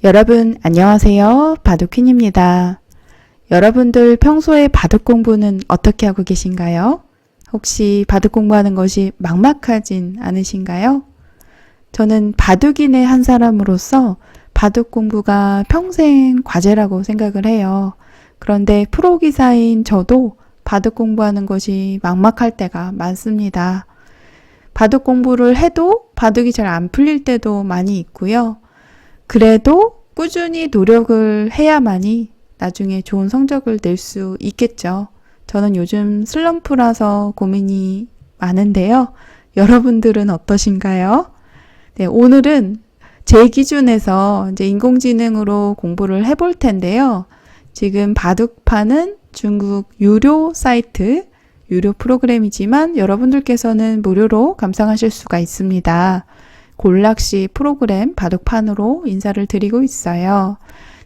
여러분 안녕하세요. 바둑퀸입니다. 여러분들 평소에 바둑 공부는 어떻게 하고 계신가요? 혹시 바둑 공부하는 것이 막막하진 않으신가요? 저는 바둑인의 한 사람으로서 바둑 공부가 평생 과제라고 생각을 해요. 그런데 프로기사인 저도 바둑 공부하는 것이 막막할 때가 많습니다. 바둑 공부를 해도 바둑이 잘 안 풀릴 때도 많이 있고요. 그래도 꾸준히 노력을 해야만이 나중에 좋은 성적을 낼 수 있겠죠. 저는 요즘 슬럼프라서 고민이 많은데요. 여러분들은 어떠신가요? 네, 오늘은 제 기준에서 이제 인공지능으로 공부를 해볼 텐데요. 지금 바둑판은 중국 유료 사이트, 유료 프로그램이지만 여러분들께서는 무료로 감상하실 수가 있습니다. 골락시 프로그램 바둑판으로 인사를 드리고 있어요.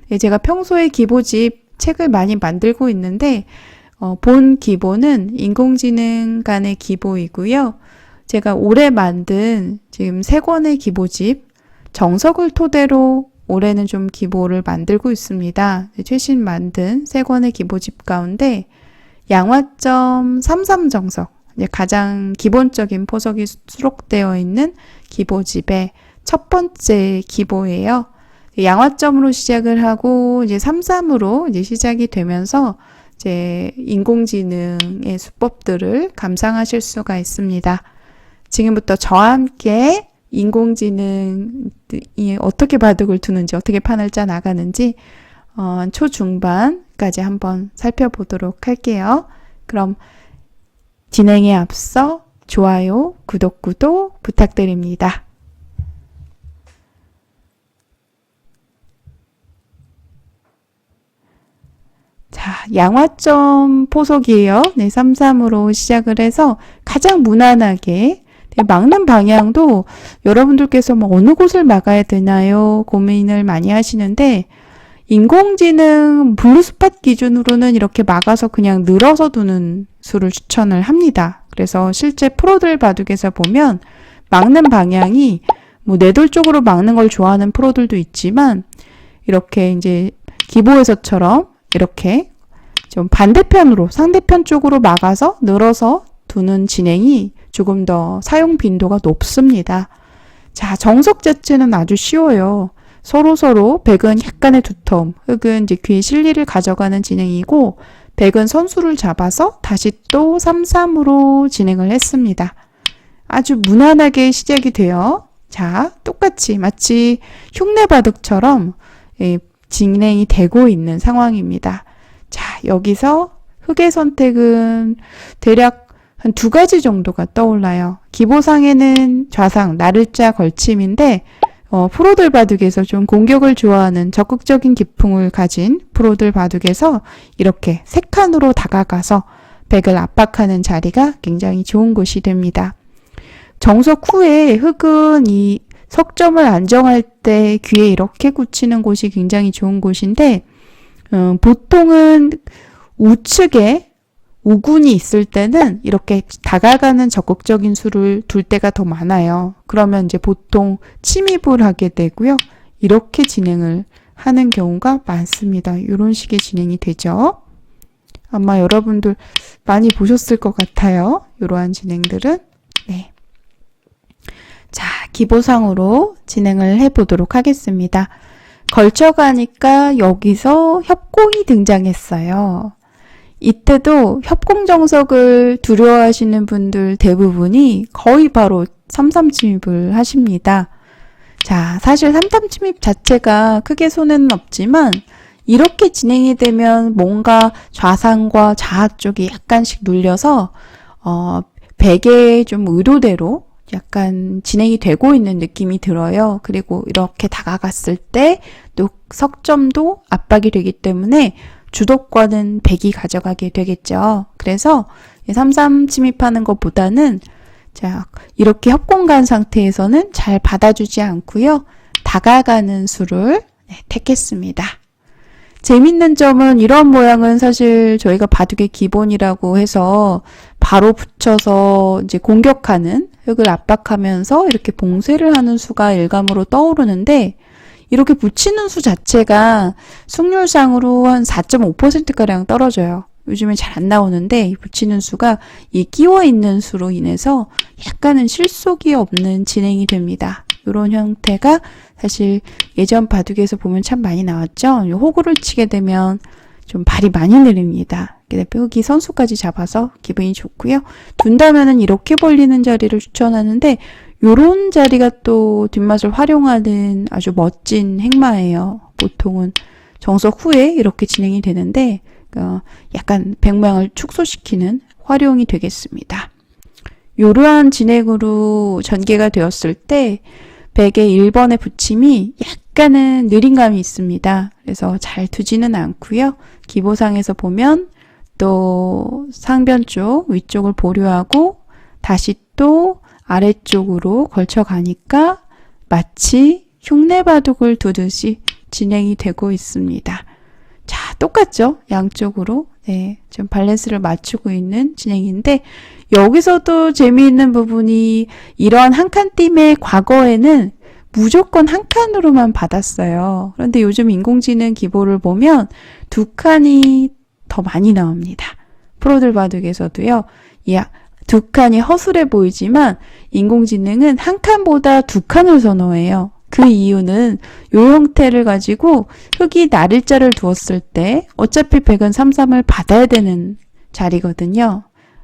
네, 제가 평소에 기보집 책을 많이 만들고 있는데 본 기보는 인공지능 간의 기보이고요. 제가 올해 만든 지금 3권의 기보집 정석을 토대로 올해는 좀 기보를 만들고 있습니다. 최신 만든 3권의 기보집 가운데 양화점 33정석, 가장 기본적인 포석이 수록되어 있는 기보집의 첫 번째 기보예요. 양화점으로 시작을 하고 이제 33으로 이제 시작이 되면서 이제 인공지능의 수법들을 감상하실 수가 있습니다. 지금부터 저와 함께 인공지능이 어떻게 바둑을 두는지, 어떻게 판을 짜 나가는지 초중반까지 한번 살펴보도록 할게요. 그럼 진행에 앞서 좋아요, 구독 부탁드립니다. 자, 양화점 포석이에요. 네, 33으로 시작을 해서 가장 무난하게 막는 방향도 여러분들께서 어느 곳을 막아야 되나요? 고민을 많이 하시는데 인공지능 블루스팟 기준으로는 이렇게 막아서 그냥 늘어서 두는 수를 추천을 합니다. 그래서 실제 프로들 바둑에서 보면 막는 방향이 내돌 쪽으로 막는 걸 좋아하는 프로들도 있지만 이렇게 이제 기보에서처럼 이렇게 좀 반대편으로 상대편 쪽으로 막아서 늘어서 두는 진행이 조금 더 사용 빈도가 높습니다. 자, 정석 자체는 아주 쉬워요. 서로 백은 약간의 두텀, 흑은 이제 귀의 실리를 가져가는 진행이고 백은 선수를 잡아서 다시 또 3-3으로 진행을 했습니다. 아주 무난하게 시작이 돼요. 자, 똑같이 마치 흉내 바둑처럼 진행이 되고 있는 상황입니다. 자, 여기서 흑의 선택은 대략 한 2가지 정도가 떠올라요. 기보상에는 좌상, 나를자 걸침인데 프로들 바둑에서 좀 공격을 좋아하는 적극적인 기풍을 가진 프로들 바둑에서 이렇게 3칸으로 다가가서 백을 압박하는 자리가 굉장히 좋은 곳이 됩니다. 정석 후에 흑은 이 석점을 안정할 때 귀에 이렇게 굳히는 곳이 굉장히 좋은 곳인데 보통은 우측에 우군이 있을 때는 이렇게 다가가는 적극적인 수를 둘 때가 더 많아요. 그러면 이제 보통 침입을 하게 되고요. 이렇게 진행을 하는 경우가 많습니다. 이런 식의 진행이 되죠. 아마 여러분들 많이 보셨을 것 같아요. 이러한 진행들은. 네. 자, 기보상으로 진행을 해보도록 하겠습니다. 걸쳐가니까 여기서 협공이 등장했어요. 이때도 협공정석을 두려워하시는 분들 대부분이 거의 바로 3-3 침입을 하십니다. 자, 사실 3-3 침입 자체가 크게 손해는 없지만 이렇게 진행이 되면 뭔가 좌상과 좌하 쪽이 약간씩 눌려서 백의 좀 의도대로 약간 진행이 되고 있는 느낌이 들어요. 그리고 이렇게 다가갔을 때 또 석점도 압박이 되기 때문에 주도권은 백이 가져가게 되겠죠. 그래서 3-3 침입하는 것보다는 자, 이렇게 협공간 상태에서는 잘 받아주지 않고요. 다가가는 수를 택했습니다. 재밌는 점은 이런 모양은 사실 저희가 바둑의 기본이라고 해서 바로 붙여서 이제 공격하는 흑을 압박하면서 이렇게 봉쇄를 하는 수가 일감으로 떠오르는데 이렇게 붙이는 수 자체가 승률상으로 한 4.5%가량 떨어져요. 요즘에 잘 안 나오는데 이 붙이는 수가 이 끼워 있는 수로 인해서 약간은 실속이 없는 진행이 됩니다. 이런 형태가 사실 예전 바둑에서 보면 참 많이 나왔죠. 호구를 치게 되면 좀 발이 많이 내립니다. 흙이 선수까지 잡아서 기분이 좋고요. 둔다면은 이렇게 벌리는 자리를 추천하는데 요런 자리가 또 뒷맛을 활용하는 아주 멋진 행마예요. 보통은 정석 후에 이렇게 진행이 되는데 약간 백모양을 축소시키는 활용이 되겠습니다. 이러한 진행으로 전개가 되었을 때 백의 1번의 붙임이 약간은 느린 감이 있습니다. 그래서 잘 두지는 않고요. 기보상에서 보면 또 상변 쪽 위쪽을 보류하고 다시 또 아래쪽으로 걸쳐 가니까 마치 흉내바둑을 두듯이 진행이 되고 있습니다. 자, 똑같죠? 양쪽으로. 네, 좀 밸런스를 맞추고 있는 진행인데 여기서도 재미있는 부분이 이러한 한 칸 띠의 과거에는 무조건 한 칸으로만 받았어요. 그런데 요즘 인공지능 기보를 보면 두 칸이 더 많이 나옵니다. 프로들 바둑에서도요. 두 칸이 허술해 보이지만 인공지능은 한 칸보다 두 칸을 선호해요. 그 이유는 이 형태를 가지고 흙이 나를자를 두었을 때 어차피 백은 3-3을 받아야 되는 자리거든요.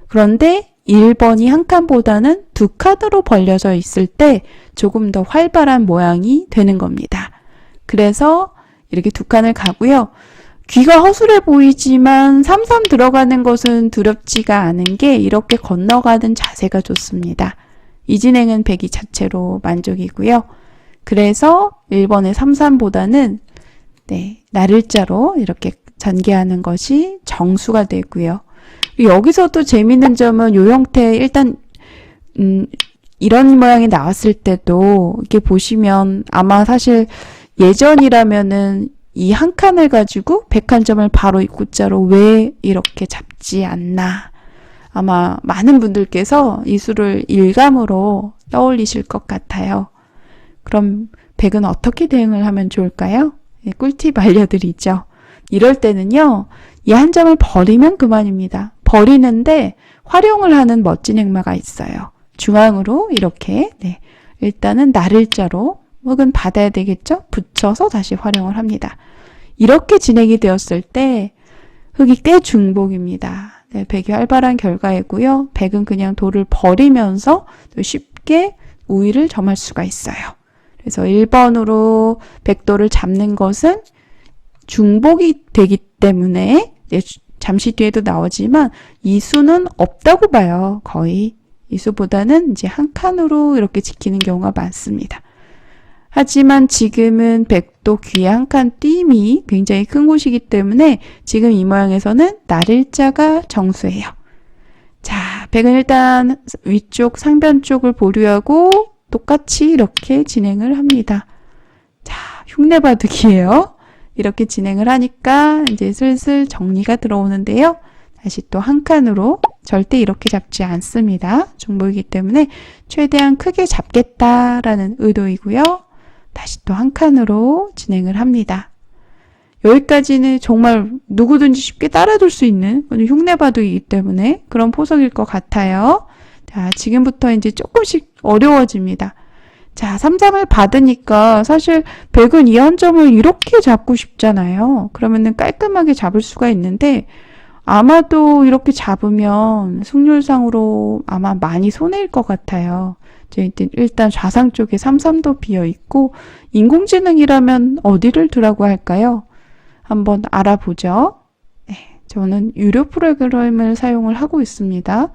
그런데 1번이 한 칸보다는 두 칸으로 벌려져 있을 때 조금 더 활발한 모양이 되는 겁니다. 그래서 이렇게 두 칸을 가고요. 귀가 허술해 보이지만 3-3 들어가는 것은 두렵지가 않은 게 이렇게 건너가는 자세가 좋습니다. 이 진행은 백이 자체로 만족이고요. 그래서 1번의 3-3보다는 나를자로 이렇게 전개하는 것이 정수가 되고요. 여기서도 재밌는 점은 이 형태 일단 이런 모양이 나왔을 때도 이렇게 보시면 아마 사실 예전이라면은 이 한 칸을 가지고 101점을 바로 입구자로 왜 이렇게 잡지 않나. 아마 많은 분들께서 이 수를 일감으로 떠올리실 것 같아요. 그럼 백은 어떻게 대응을 하면 좋을까요? 꿀팁 알려드리죠. 이럴 때는요. 이 한 점을 버리면 그만입니다. 버리는데 활용을 하는 멋진 행마가 있어요. 중앙으로 이렇게 일단은 나를자로 혹은 받아야 되겠죠? 붙여서 다시 활용을 합니다. 이렇게 진행이 되었을 때 흙이 꽤 중복입니다. 백이 활발한 결과이고요. 백은 그냥 돌을 버리면서 쉽게 우위를 점할 수가 있어요. 그래서 1번으로 백돌을 잡는 것은 중복이 되기 때문에 잠시 뒤에도 나오지만 이 수는 없다고 봐요. 거의. 이 수보다는 이제 한 칸으로 이렇게 지키는 경우가 많습니다. 하지만 지금은 백도 귀에 한 칸 띄임이 굉장히 큰 곳이기 때문에 지금 이 모양에서는 나를자가 정수예요. 자, 백은 일단 위쪽 상변 쪽을 보류하고 똑같이 이렇게 진행을 합니다. 자, 흉내바둑이에요. 이렇게 진행을 하니까 이제 슬슬 정리가 들어오는데요. 다시 또 한 칸으로 절대 이렇게 잡지 않습니다. 중복이기 때문에 최대한 크게 잡겠다라는 의도이고요. 다시 또 한 칸으로 진행을 합니다. 여기까지는 정말 누구든지 쉽게 따라둘 수 있는 흉내바둑이기 때문에 그런 포석일 것 같아요. 자, 지금부터 이제 조금씩 어려워집니다. 자, 3-3을 받으니까 사실 백은 이 한 점을 이렇게 잡고 싶잖아요. 그러면은 깔끔하게 잡을 수가 있는데 아마도 이렇게 잡으면 승률상으로 아마 많이 손해일 것 같아요. 일단 좌상 쪽에 3-3도 비어 있고 인공지능이라면 어디를 두라고 할까요? 한번 알아보죠. 저는 유료 프로그램을 사용을 하고 있습니다.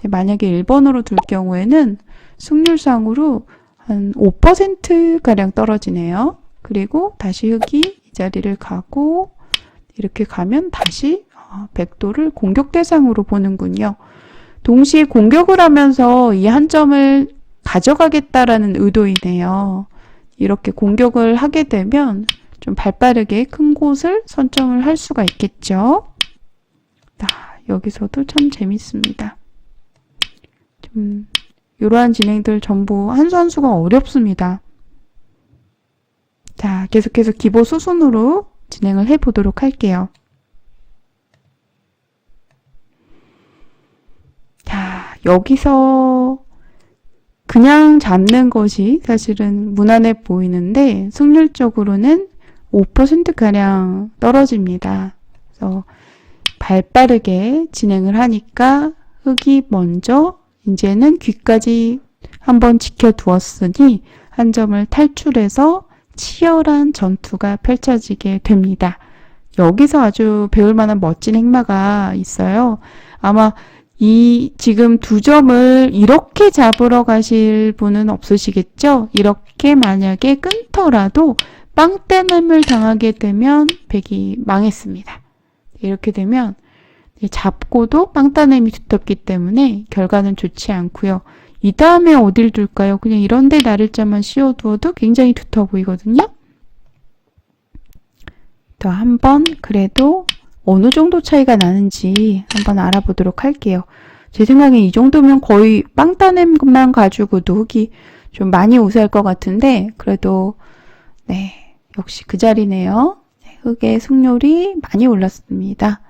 만약에 1번으로 둘 경우에는 승률상으로 한 5%가량 떨어지네요. 그리고 다시 흙이 이 자리를 가고 이렇게 가면 다시 백도를 공격 대상으로 보는군요. 동시에 공격을 하면서 이 한 점을 가져가겠다라는 의도이네요. 이렇게 공격을 하게 되면 좀 발빠르게 큰 곳을 선점을 할 수가 있겠죠. 여기서도 참 재밌습니다. 좀 이러한 진행들 전부 한 수 한 수가 어렵습니다. 자, 계속해서 기보 수순으로 진행을 해보도록 할게요. 자, 여기서 그냥 잡는 것이 사실은 무난해 보이는데 승률적으로는 5%가량 떨어집니다. 그래서 발빠르게 진행을 하니까 흙이 먼저 이제는 귀까지 한번 지켜두었으니 한 점을 탈출해서 치열한 전투가 펼쳐지게 됩니다. 여기서 아주 배울 만한 멋진 행마가 있어요. 아마 이 지금 2점을 이렇게 잡으러 가실 분은 없으시겠죠? 이렇게 만약에 끊더라도 빵떼냄을 당하게 되면 백이 망했습니다. 이렇게 되면 잡고도 빵따냄이 두텁기 때문에 결과는 좋지 않고요. 이 다음에 어딜 둘까요? 그냥 이런데 나를자만 씌워두어도 굉장히 두터워 보이거든요. 또 한번 그래도 어느 정도 차이가 나는지 한번 알아보도록 할게요. 제 생각에 이 정도면 거의 빵따냄만 가지고도 흙이 좀 많이 우세할 것 같은데 그래도 네, 역시 그 자리네요. 흙의 승률이 많이 올랐습니다.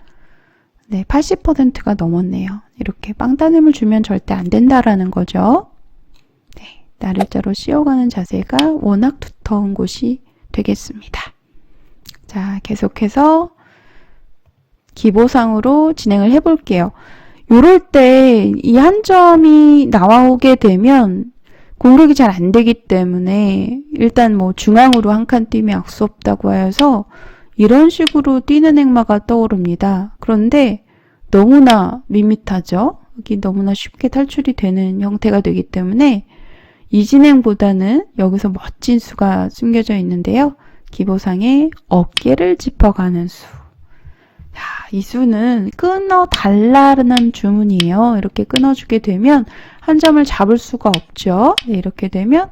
네, 80%가 넘었네요. 이렇게 빵따냄을 주면 절대 안 된다라는 거죠. 네, 나를자로 씌워가는 자세가 워낙 두터운 곳이 되겠습니다. 자, 계속해서 기보상으로 진행을 해볼게요. 요럴 때 이 한 점이 나오게 되면 공격이 잘 안 되기 때문에 일단 뭐 중앙으로 한 칸 뛰면 악수 없다고 하여서 이런 식으로 뛰는 행마가 떠오릅니다. 그런데 너무나 밋밋하죠. 여기 너무나 쉽게 탈출이 되는 형태가 되기 때문에 이 진행보다는 여기서 멋진 수가 숨겨져 있는데요. 기보상에 어깨를 짚어가는 수. 자, 이 수는 끊어달라는 주문이에요. 이렇게 끊어주게 되면 한 점을 잡을 수가 없죠. 네, 이렇게 되면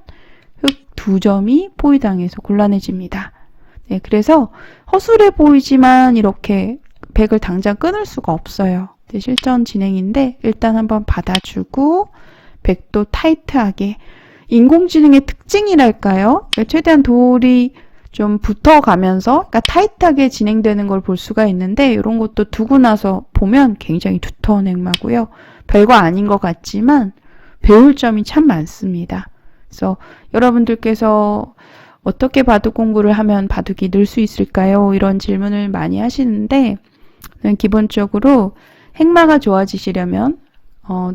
흙 2점이 포위당해서 곤란해집니다. 네, 그래서 허술해 보이지만 이렇게 백을 당장 끊을 수가 없어요. 네, 실전 진행인데 일단 한번 받아주고 백도 타이트하게 인공지능의 특징이랄까요? 최대한 돌이 좀 붙어가면서 그러니까 타이트하게 진행되는 걸 볼 수가 있는데 이런 것도 두고 나서 보면 굉장히 두터운 행마고요. 별거 아닌 것 같지만 배울 점이 참 많습니다. 그래서 여러분들께서 어떻게 바둑 공부를 하면 바둑이 늘 수 있을까요? 이런 질문을 많이 하시는데 기본적으로 행마가 좋아지시려면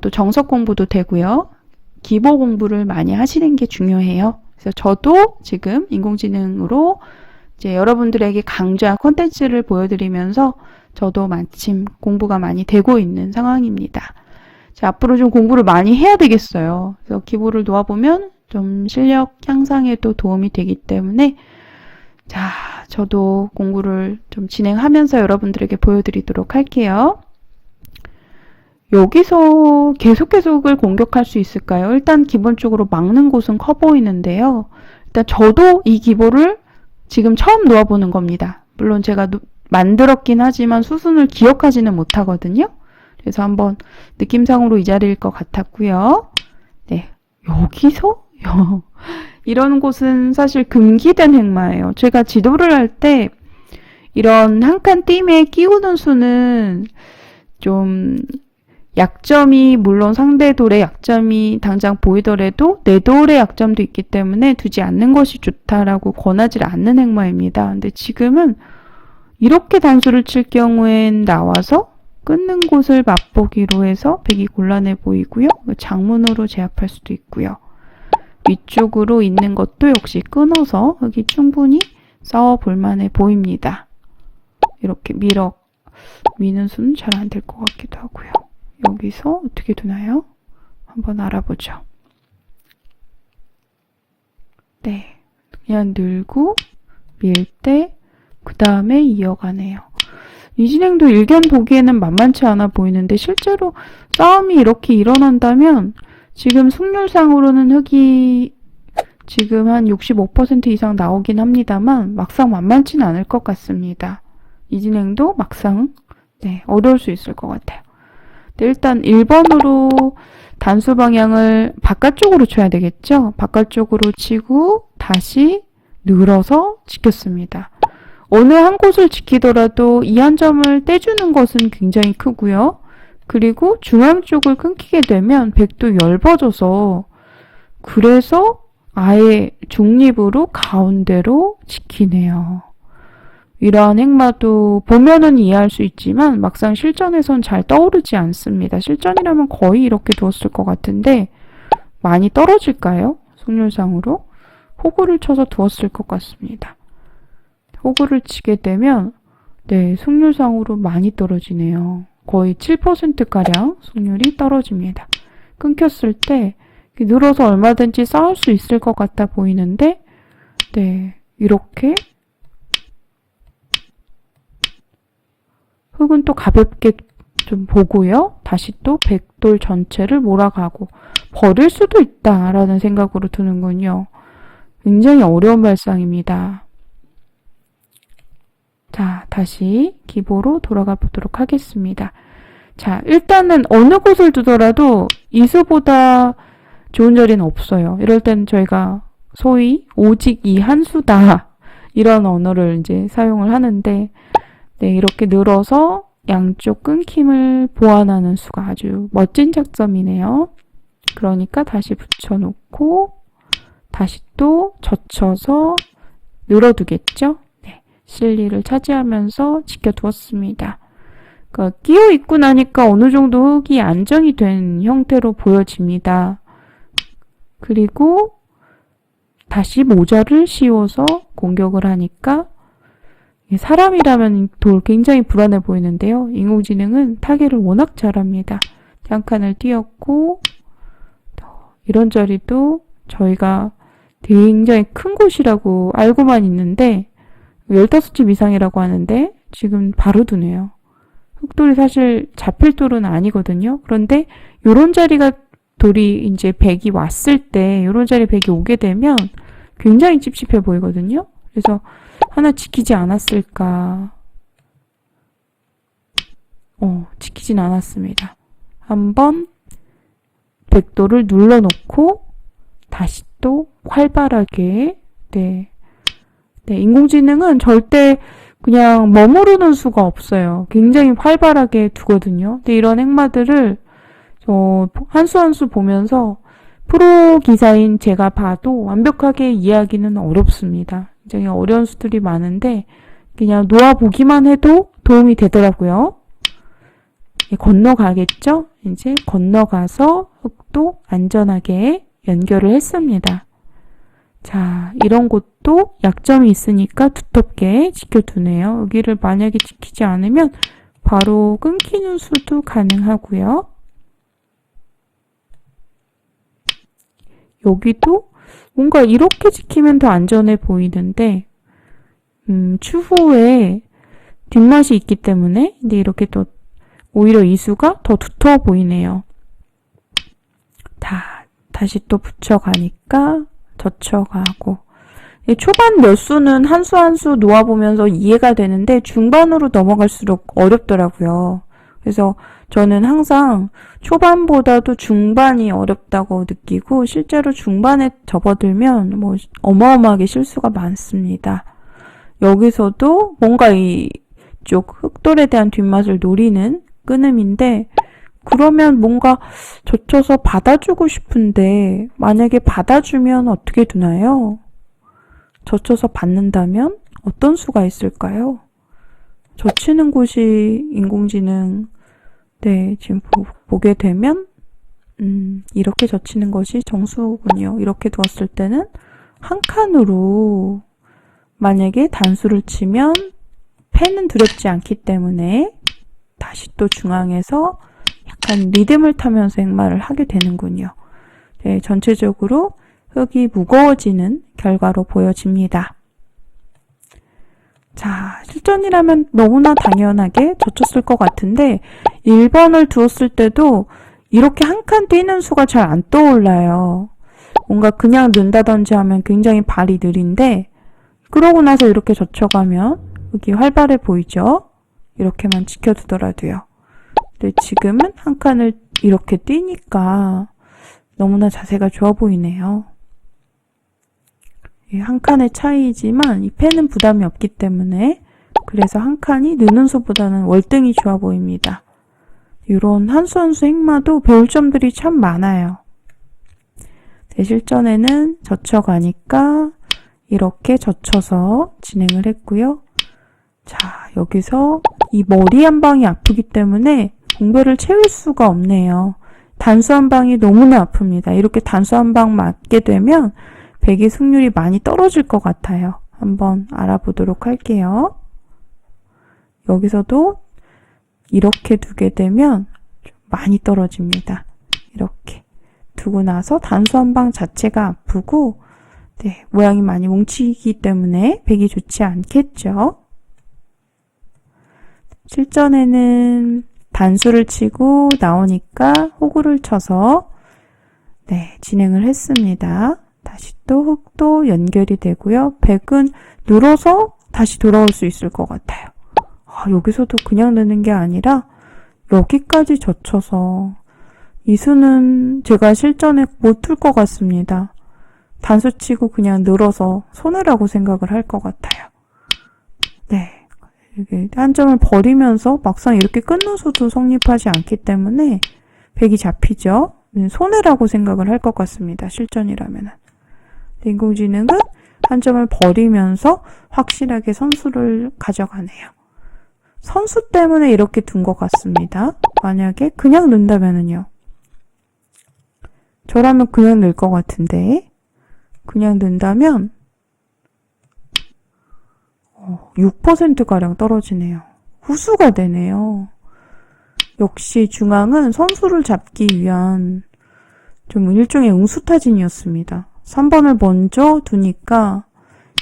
또 정석 공부도 되고요. 기보 공부를 많이 하시는 게 중요해요. 그래서 저도 지금 인공지능으로 이제 여러분들에게 강좌 콘텐츠를 보여드리면서 저도 마침 공부가 많이 되고 있는 상황입니다. 자, 앞으로 좀 공부를 많이 해야 되겠어요. 그래서 기보를 놓아보면 좀 실력 향상에도 도움이 되기 때문에 자, 저도 공부를 좀 진행하면서 여러분들에게 보여드리도록 할게요. 여기서 계속을 공격할 수 있을까요? 일단 기본적으로 막는 곳은 커 보이는데요. 일단 저도 이 기보를 지금 처음 놓아보는 겁니다. 물론 제가 만들었긴 하지만 수순을 기억하지는 못하거든요. 그래서 한번 느낌상으로 이 자리일 것 같았고요. 네, 여기서? 이런 곳은 사실 금기된 행마예요. 제가 지도를 할 때 이런 한 칸 띠에 끼우는 수는 좀 약점이 물론 상대 돌의 약점이 당장 보이더라도 내 돌의 약점도 있기 때문에 두지 않는 것이 좋다라고 권하지 않는 행마입니다. 근데 지금은 이렇게 단수를 칠 경우엔 나와서 끊는 곳을 맛보기로 해서 백이 곤란해 보이고요. 장문으로 제압할 수도 있고요. 위쪽으로 있는 것도 역시 끊어서 여기 충분히 싸워볼 만해 보입니다. 이렇게 미는 수는 잘 안 될 것 같기도 하고요. 여기서 어떻게 두나요? 한번 알아보죠. 네, 그냥 늘고 밀 때 그 다음에 이어가네요. 이 진행도 일견 보기에는 만만치 않아 보이는데 실제로 싸움이 이렇게 일어난다면 지금 승률상으로는 흙이 지금 한 65% 이상 나오긴 합니다만 막상 만만치는 않을 것 같습니다. 이 진행도 막상 어려울 수 있을 것 같아요. 일단 1번으로 단수 방향을 바깥쪽으로 쳐야 되겠죠? 바깥쪽으로 치고 다시 늘어서 지켰습니다. 어느 한 곳을 지키더라도 이 한 점을 떼주는 것은 굉장히 크고요. 그리고 중앙 쪽을 끊기게 되면 백도 엷어져서 그래서 아예 중립으로 가운데로 지키네요. 이러한 행마도 보면은 이해할 수 있지만 막상 실전에선 잘 떠오르지 않습니다. 실전이라면 거의 이렇게 두었을 것 같은데 많이 떨어질까요? 승률상으로? 호구를 쳐서 두었을 것 같습니다. 호구를 치게 되면 네, 승률상으로 많이 떨어지네요. 거의 7%가량 승률이 떨어집니다. 끊겼을 때 늘어서 얼마든지 싸울 수 있을 것 같아 보이는데 네, 이렇게 흙은 또 가볍게 좀 보고요. 다시 또 백돌 전체를 몰아가고 버릴 수도 있다라는 생각으로 드는군요. 굉장히 어려운 발상입니다. 자, 다시 기보로 돌아가 보도록 하겠습니다. 자, 일단은 어느 곳을 두더라도 이수보다 좋은 자리는 없어요. 이럴 땐 저희가 소위 오직 이 한 수다 이런 언어를 이제 사용을 하는데 네, 이렇게 늘어서 양쪽 끊김을 보완하는 수가 아주 멋진 작점이네요. 그러니까 다시 붙여놓고 다시 또 젖혀서 늘어두겠죠. 네, 실리를 차지하면서 지켜두었습니다. 그러니까 끼어 있고 나니까 어느 정도 흙이 안정이 된 형태로 보여집니다. 그리고 다시 모자를 씌워서 공격을 하니까 사람이라면 돌 굉장히 불안해 보이는데요. 인공지능은 타겟을 워낙 잘합니다. 한 칸을 띄었고 이런 자리도 저희가 굉장히 큰 곳이라고 알고만 있는데 15집 이상이라고 하는데 지금 바로 두네요. 흑돌이 사실 잡힐 돌은 아니거든요. 그런데 이런 자리가 돌이 이제 백이 왔을 때 이런 자리 백이 오게 되면 굉장히 찝찝해 보이거든요. 그래서 하나 지키지 않았을까. 지키진 않았습니다. 한번 백도를 눌러놓고 다시 또 활발하게 네, 인공지능은 절대 그냥 머무르는 수가 없어요. 굉장히 활발하게 두거든요. 근데 이런 행마들을 한 수 한 수 보면서 프로 기사인 제가 봐도 완벽하게 이해하기는 어렵습니다. 굉장히 어려운 수들이 많은데 그냥 놓아보기만 해도 도움이 되더라고요. 건너가겠죠? 이제 건너가서 흙도 안전하게 연결을 했습니다. 자, 이런 곳도 약점이 있으니까 두텁게 지켜두네요. 여기를 만약에 지키지 않으면 바로 끊기는 수도 가능하고요. 여기도 뭔가 이렇게 지키면 더 안전해 보이는데 추후에 뒷맛이 있기 때문에 근데 이렇게 또 오히려 이 수가 더 두터워 보이네요. 다시 또 붙여가니까 젖혀가고 초반 몇 수는 한 수 한 수 놓아보면서 이해가 되는데 중반으로 넘어갈수록 어렵더라고요. 그래서 저는 항상 초반보다도 중반이 어렵다고 느끼고 실제로 중반에 접어들면 뭐 어마어마하게 실수가 많습니다. 여기서도 뭔가 이쪽 흑돌에 대한 뒷맛을 노리는 끊음인데 그러면 뭔가 젖혀서 받아주고 싶은데 만약에 받아주면 어떻게 두나요? 젖혀서 받는다면 어떤 수가 있을까요? 젖히는 곳이 인공지능 네, 지금 보게 되면 이렇게 젖히는 것이 정수군요. 이렇게 두었을 때는 한 칸으로 만약에 단수를 치면 패는 두렵지 않기 때문에 다시 또 중앙에서 약간 리듬을 타면서 행마를 하게 되는군요. 네, 전체적으로 흙이 무거워지는 결과로 보여집니다. 자, 실전이라면 너무나 당연하게 젖혔을 것 같은데 1번을 두었을 때도 이렇게 한 칸 뛰는 수가 잘 안 떠올라요. 뭔가 그냥 넣는다든지 하면 굉장히 발이 느린데 그러고 나서 이렇게 젖혀가면 여기 활발해 보이죠? 이렇게만 지켜두더라도요. 근데 지금은 한 칸을 이렇게 뛰니까 너무나 자세가 좋아 보이네요. 한 칸의 차이지만 이 펜은 부담이 없기 때문에 그래서 한 칸이 느는 수보다는 월등히 좋아 보입니다. 이런 한 수 한 수 행마도 배울 점들이 참 많아요. 실전에는 젖혀가니까 이렇게 젖혀서 진행을 했고요. 자, 여기서 이 머리 한 방이 아프기 때문에 공배를 채울 수가 없네요. 단수 한 방이 너무나 아픕니다. 이렇게 단수 한 방 맞게 되면 백의 승률이 많이 떨어질 것 같아요. 한번 알아보도록 할게요. 여기서도 이렇게 두게 되면 좀 많이 떨어집니다. 이렇게 두고 나서 단수 한 방 자체가 아프고 모양이 많이 뭉치기 때문에 백이 좋지 않겠죠. 실전에는 단수를 치고 나오니까 호구를 쳐서 진행을 했습니다. 다시 또 흙도 연결이 되고요. 백은 늘어서 다시 돌아올 수 있을 것 같아요. 여기서도 그냥 느는 게 아니라 여기까지 젖혀서 이 수는 제가 실전에 못 둘 것 같습니다. 단수 치고 그냥 늘어서 손해라고 생각을 할 것 같아요. 이렇게 한 점을 버리면서 막상 이렇게 끊는 수도 성립하지 않기 때문에 백이 잡히죠. 손해라고 생각을 할 것 같습니다. 실전이라면. 인공지능은 한 점을 버리면서 확실하게 선수를 가져가네요. 선수 때문에 이렇게 둔 것 같습니다. 만약에 그냥 넣는다면요. 저라면 그냥 넣을 것 같은데 그냥 넣는다면 6%가량 떨어지네요. 후수가 되네요. 역시 중앙은 선수를 잡기 위한 좀 일종의 응수타진이었습니다. 3번을 먼저 두니까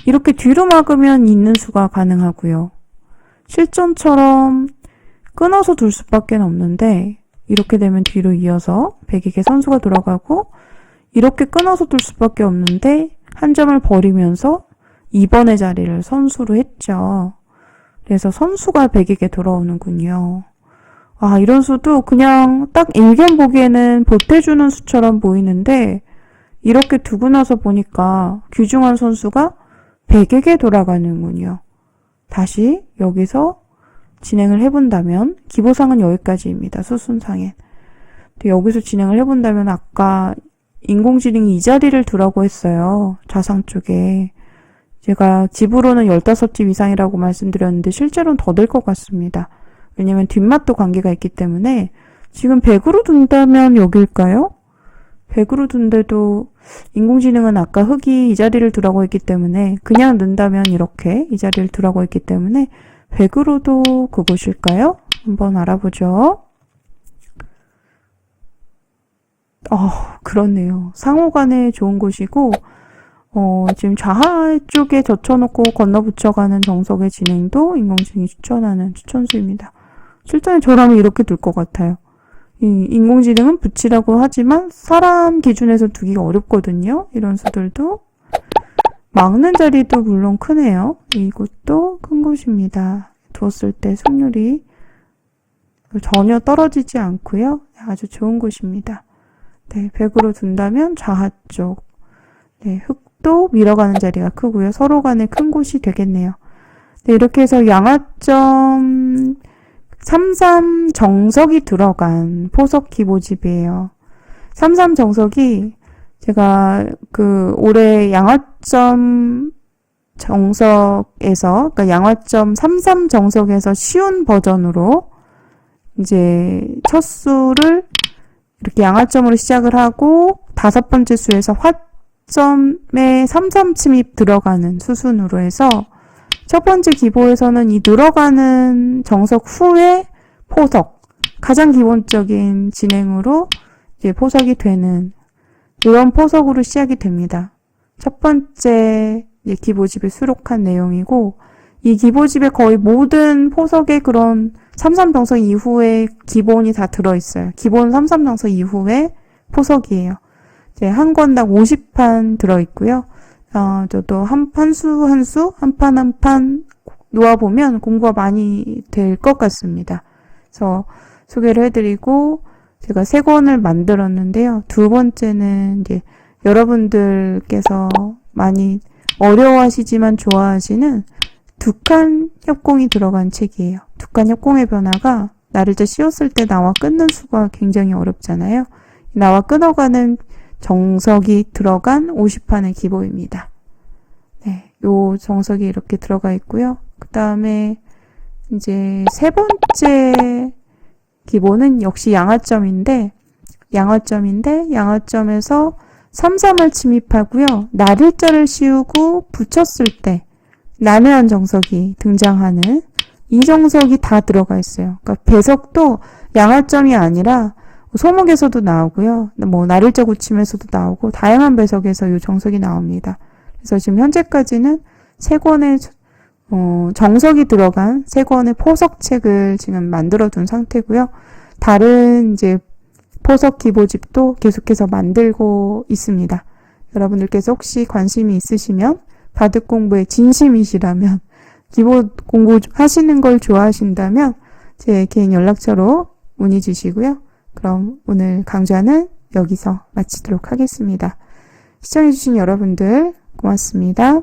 이렇게 뒤로 막으면 있는 수가 가능하고요. 실전처럼 끊어서 둘 수밖에 없는데 이렇게 되면 뒤로 이어서 백에게 선수가 돌아가고 이렇게 끊어서 둘 수밖에 없는데 한 점을 버리면서 2번의 자리를 선수로 했죠. 그래서 선수가 백에게 돌아오는군요. 이런 수도 그냥 딱 일견 보기에는 보태주는 수처럼 보이는데 이렇게 두고 나서 보니까 귀중한 선수가 백에게 돌아가는군요. 다시 여기서 진행을 해본다면 기보상은 여기까지입니다. 수순상엔. 여기서 진행을 해본다면 아까 인공지능이 이 자리를 두라고 했어요. 좌상 쪽에. 제가 집으로는 15집 이상이라고 말씀드렸는데 실제로는 더 될 것 같습니다. 왜냐면 뒷맛도 관계가 있기 때문에 지금 100으로 둔다면 여길까요? 100으로 둔데도 인공지능은 아까 흙이 이 자리를 두라고 했기 때문에 그냥 넣는다면 이렇게 이 자리를 두라고 했기 때문에 100으로도 그곳일까요? 한번 알아보죠. 그렇네요. 상호간에 좋은 곳이고 지금 좌하 쪽에 젖혀놓고 건너붙여가는 정석의 진행도 인공지능이 추천하는 추천수입니다. 실전에 저라면 이렇게 둘 것 같아요. 인공지능은 붙이라고 하지만 사람 기준에서 두기가 어렵거든요. 이런 수들도. 막는 자리도 물론 크네요. 이곳도 큰 곳입니다. 두었을 때 승률이 전혀 떨어지지 않고요. 아주 좋은 곳입니다. 100으로 둔다면 좌하 쪽. 흙도 밀어가는 자리가 크고요. 서로 간에 큰 곳이 되겠네요. 이렇게 해서 양화점 33 정석이 들어간 포석 기보집이에요. 33 정석이 제가 올해 양화점 정석에서, 그러니까 양화점 33 정석에서 쉬운 버전으로 이제 첫 수를 이렇게 양화점으로 시작을 하고 5번째 수에서 화점에 33 침입 들어가는 수순으로 해서 첫 번째 기보에서는 이 늘어가는 정석 후에 포석, 가장 기본적인 진행으로 이제 포석이 되는 이런 포석으로 시작이 됩니다. 첫 번째 기보집에 수록한 내용이고 이 기보집에 거의 모든 포석의 그런 33 정석 이후에 기본이 다 들어있어요. 기본 33 정석 이후에 포석이에요. 이제 한 권당 50판 들어있고요. 저도 한 수 한 판 놓아보면 공부가 많이 될 것 같습니다. 그래서 소개를 해드리고 제가 3권을 만들었는데요. 두 번째는 이제 여러분들께서 많이 어려워하시지만 좋아하시는 두 칸 협공이 들어간 책이에요. 두 칸 협공의 변화가 날일자 씌웠을 때 나와 끊는 수가 굉장히 어렵잖아요. 나와 끊어가는 정석이 들어간 50판의 기보입니다. 네, 요 정석이 이렇게 들어가 있고요. 그 다음에 이제 세 번째 기보는 역시 양화점인데 양화점에서 3, 3을 침입하고요. 날일자를 씌우고 붙였을 때 난해한 정석이 등장하는 이 정석이 다 들어가 있어요. 그러니까 배석도 양화점이 아니라 소목에서도 나오고요. 뭐 날일자 고침에서도 나오고 다양한 배석에서 이 정석이 나옵니다. 그래서 지금 현재까지는 세 권의 정석이 들어간 세 권의 포석책을 지금 만들어 둔 상태고요. 다른 이제 포석 기보집도 계속해서 만들고 있습니다. 여러분들께서 혹시 관심이 있으시면 바둑 공부에 진심이시라면 기보 공부 하시는 걸 좋아하신다면 제 개인 연락처로 문의 주시고요. 그럼 오늘 강좌는 여기서 마치도록 하겠습니다. 시청해주신 여러분들 고맙습니다.